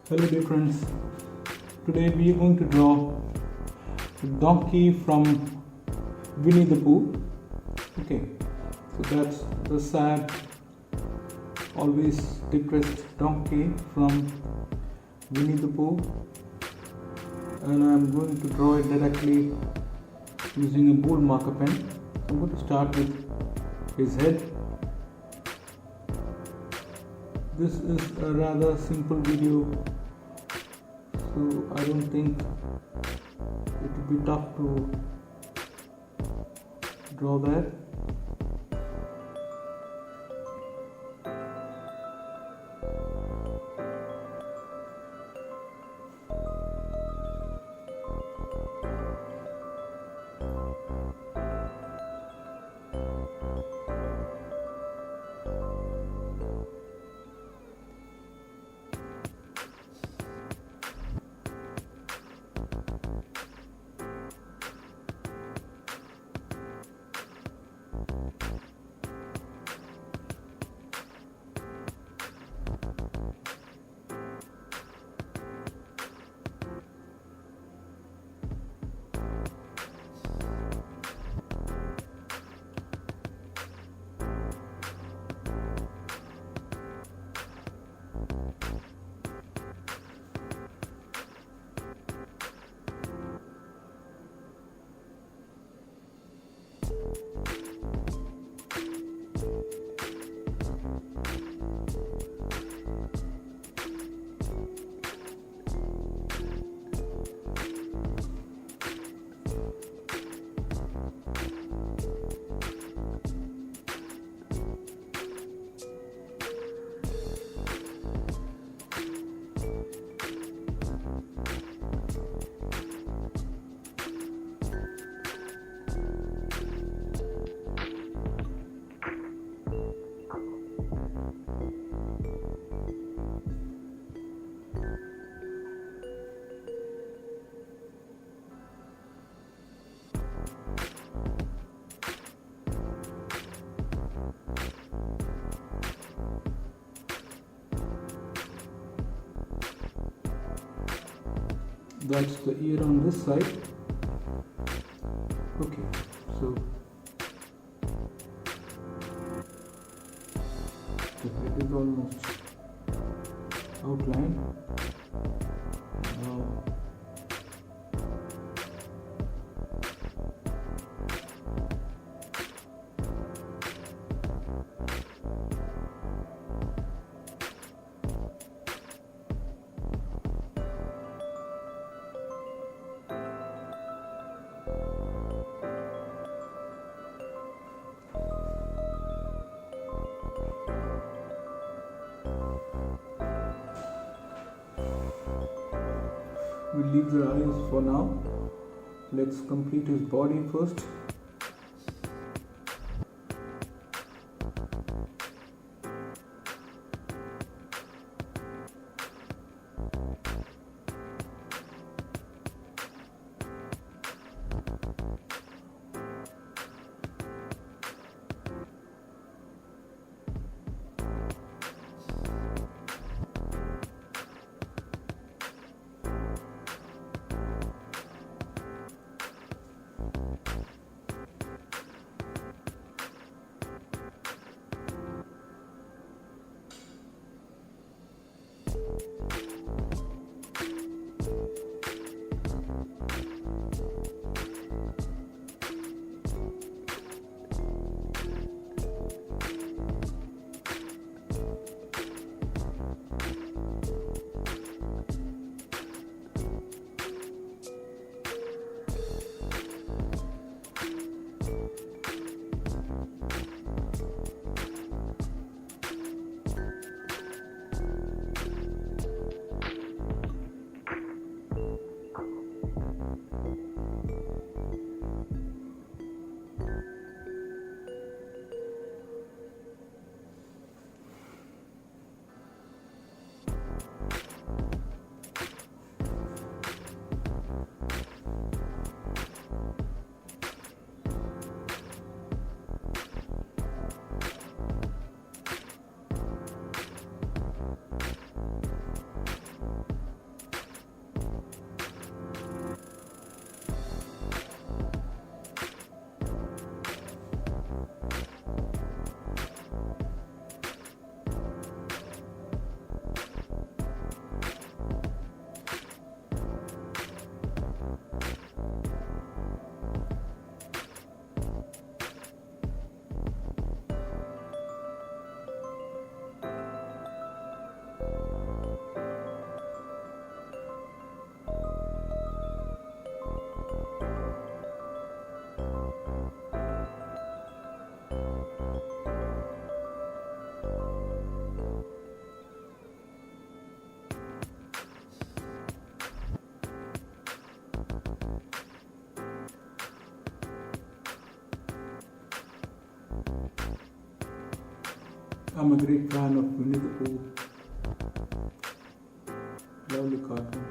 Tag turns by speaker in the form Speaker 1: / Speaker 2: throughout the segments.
Speaker 1: Hello dear friends, today we are going to draw a donkey from Winnie the Pooh. Okay, so that's the sad, always depressed donkey from Winnie the Pooh, and I'm going to draw it directly using a bold marker pen. I'm going to start with his head. This is a rather simple video, so I don't think it will be tough to draw that. That's the ear on this side. Okay, so the head is almost outlined. Now we'll leave the eyes for now. Let's complete his body first. I'm a great fan of Winnie the Pooh. Lovely cartoon.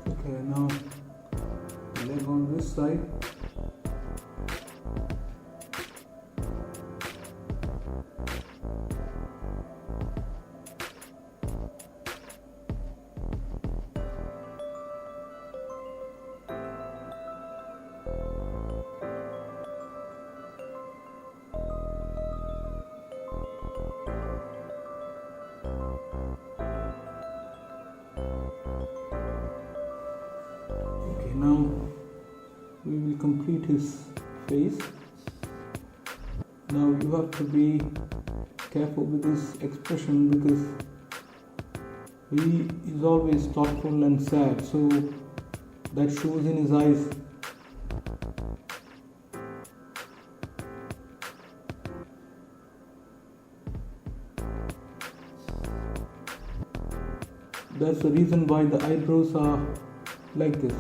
Speaker 1: Okay, now leg on this side. Now we will complete his face. Now you have to be careful with his expression because he is always thoughtful and sad, so that shows in his eyes. That's the reason why the eyebrows are like this.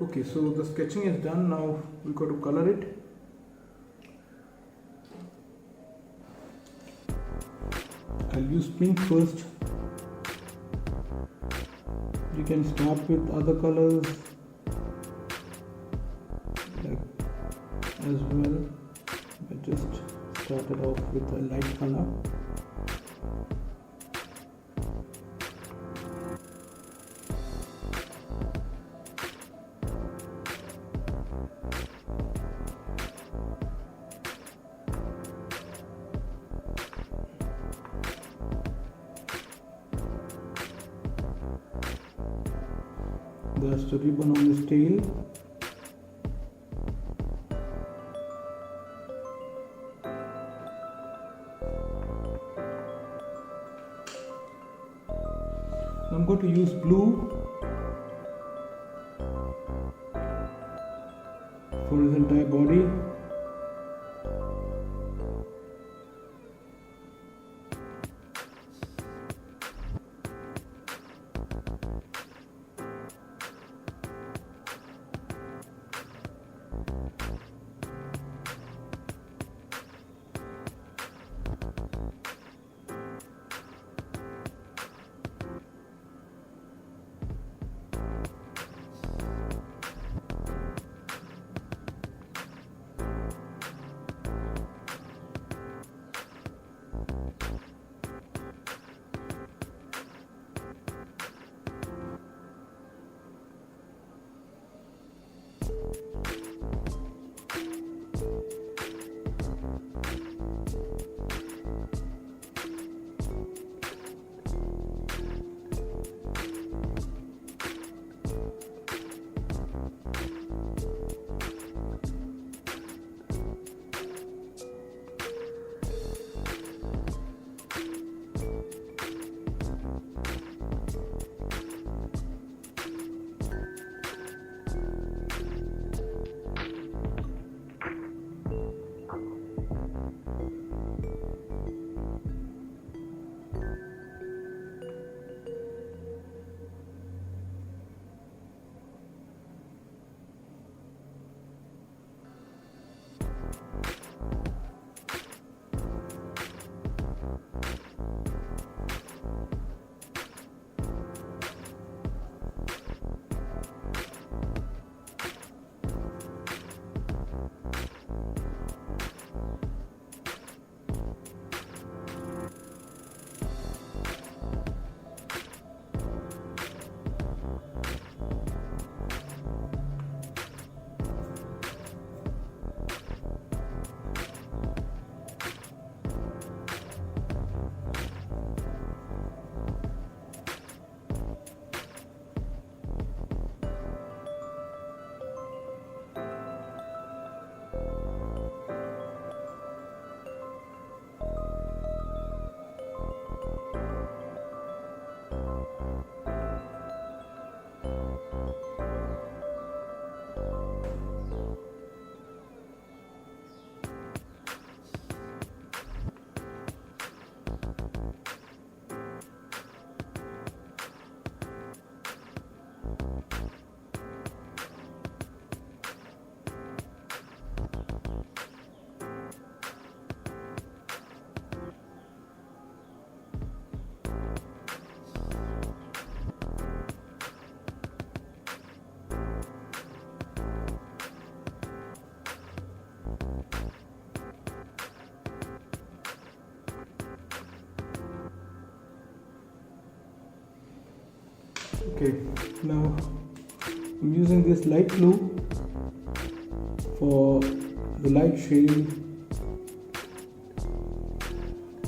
Speaker 1: Okay, so the sketching is done. Now we got to color it. I'll use pink first. You can start with other colors like as well. I just started off with a light color. There's the ribbon on his tail. I'm going to use blue for his entire body. Okay, now I'm using this light blue for the light shade.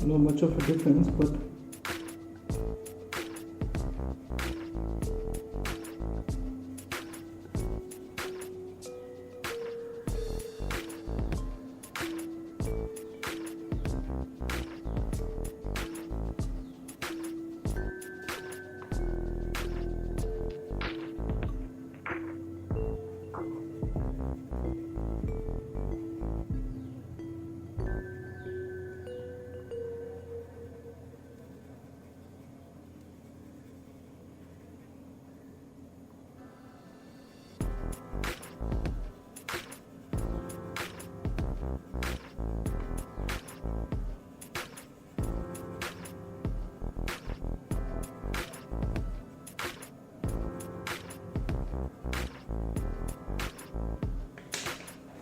Speaker 1: Not much of a difference, but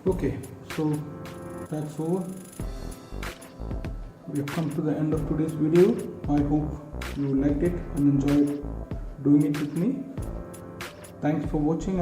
Speaker 1: okay, so that's over. We have come to the end of today's video. I hope you liked it and enjoyed doing it with me. Thanks for watching.